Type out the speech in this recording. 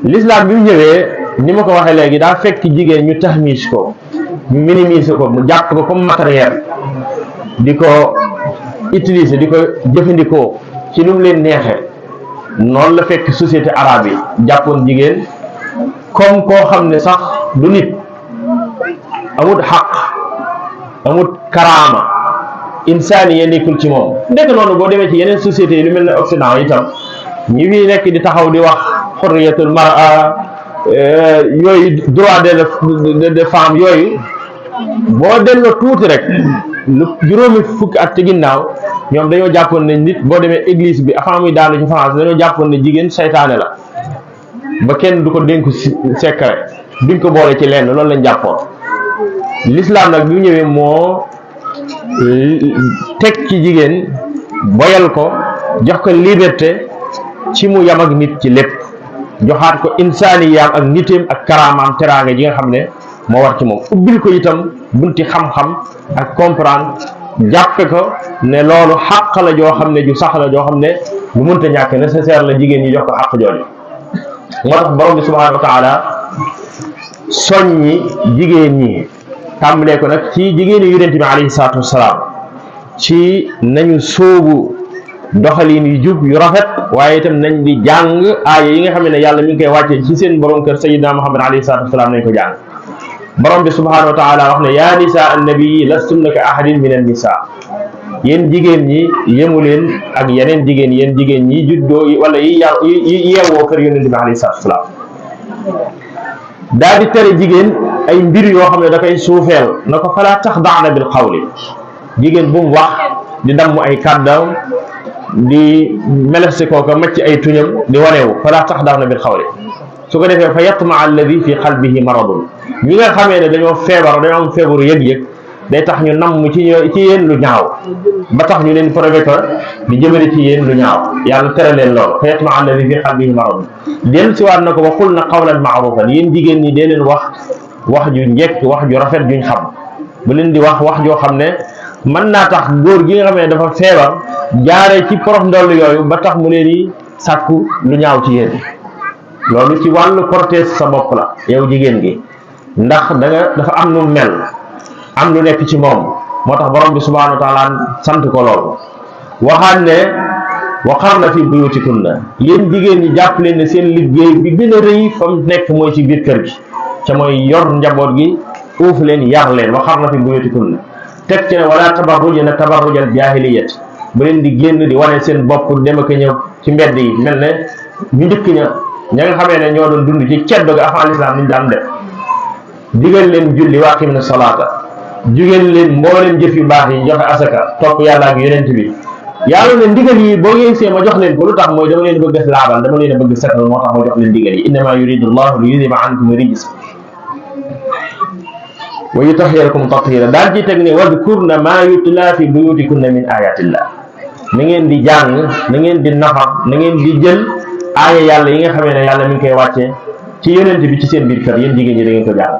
l'islam bi mu ñëwee ni ma ko waxee léegi daa fekk jigéen ñu tahmis ko ñu minimiser ko mu jàpp ko comme matériel di ko utiliser di ko jëfandikoo ci lu mu leen neexee. noonu la fekk société arabe yi jàppoon jigéen comme koo xam ne sax du nit, amut xaq amut karaama insaani ya nekkul ci moom. ndekk noonu boo demee ci yeneen sociétés yi lu mel ne Occident itam ñi fi nekk di taxaw di wax xurriyatul mar'a yooyu droit de femme yooyu boo delloo tuuti rek lu juróomi fukki at ci ginnaaw ñoom dañoo jàppoon ne nit boo demee église bi avant muy daanu ci France dañoo jàppoon ne jigéen saytaane la ba kenn du ko dénku secret duñ ko boole ci lenn loolu lañ jàppoon. l'islam nag bi ñëwee moo teg ci jigéen boyal ko jox ko liberté ci mu yam ak nit ci lépp, joxaat ko insaaniyaam ak nitéem ak karaamaam teraanga ji nga xam ne moo war ci moom, ubbil ko itam bunti xam-xam ak comprendre jàppe ko ne loolu xàq la joo xam ne ju sax la joo xam ne lu mënta ñàkk nécessaire la jigéen ñi jox ko xàq jooju. moo tax borom bi subhanahu wa taala soññi jigéen ñi tàmbalee ko nag ci jigéeni yonent bi alayhi salaatu wasalaam ci nañu sóobu doxalin yu jub yu rafet, waaye itam nañ di jàng aaya yi nga xam ne yàlla mi ngi koy wàccee ci seen borom kër sayyidina Muhammad alayhi salaatu wasalaam nañ ko jàng. borom bi subhanahu wa taala wax ne yaa nisaa annabii lastunna ka ahadin min an nisaa, yéen jigéen ñi yemu leen ak yeneen jigéen, yéen jigéen ñi juddoo wala yi yeewoo kër yonent bi alayhi salaatu wasalaam. daal di tere jigéen ay mbir yoo xam ne da koy suufeel na ko falaa taxda'na bil qawli, jigéen bu mu wax di damm ay kàddaam di melesi kooka macc ay tuñam di wanewu, falaa taxda'na bil qawli. su ko defee fa yatma alladi fi qalbihi maradun, ñi nga xamee ne dañoo feebar, dañoo am feebaru yëg-yëg, day tax ñu namm ci yéen lu ñaaw ba tax ñu leen provoqué di jëmale ci yéen lu ñaaw, yàlla tere leen loolu. fa yatma alladi fi qalbihi maradun dellu si waat na ko wa qulna qawlan ma'rufan, yéen jigéen ñi dee leen wax ju njëkk, wax ju rafet juñ xam, bu leen di wax joo xam ne mën naa tax góor gi nga xam ne dafa feebar jaare ci porof ndoll yooyu ba tax mu leen di sàkku lu ñaaw ci yéen. loolu ci wàllu protéger sa bopp la yow jigéen gi, ndax dafa am nu mel, am lu nekk ci moom, moo tax borom bi subhanahu wa taala sant ko loolu. waxaat ne waqarna fi buyutikunna, yéen jigéen ñi jàpp leen ne seen liggéey bi gën a rëy fa mu nekk mooy ci biir kër gi, ca mooy yor njaboot gi, uuf leen, yar leen. waqarna fi buyutikunna teg ci ne wala tabarrujna tabarrujal jaahiliyat, bu leen di génn di wane seen bopp dem ak ñëw ci mbedd yi mel ne ñu njëkk ña nga xamee ne ñoo doon dund ci ceddo ga avant l'islam niñ daan def. digal leen julli wa aqimna salaata, jugéen leen mbooleem jëf yu baax yi, joxe asaka, topp yàlla ak yonent bi. yàlla ne ndigal yi boo ngeen see ma jox leen ko, lu tax mooy dama leen bëgg def laabal, dama leen bëgg setal, moo tax ma jox leen ndigal yi. innama yuridu llahu li yudhiba ankum rijsa wa yutahhirakum tathira. daal ci teg ne wadkurna ma yutla fi buyutikunna min ayatillah, na ngeen di jàng, na ngeen di nafar, na ngeen di jël aaya yàlla yi nga xamee ne yàlla mi ngi koy wàccee ci yonent bi ci seen biir kër, yéen jigéen ñi da ngeen ko jàng.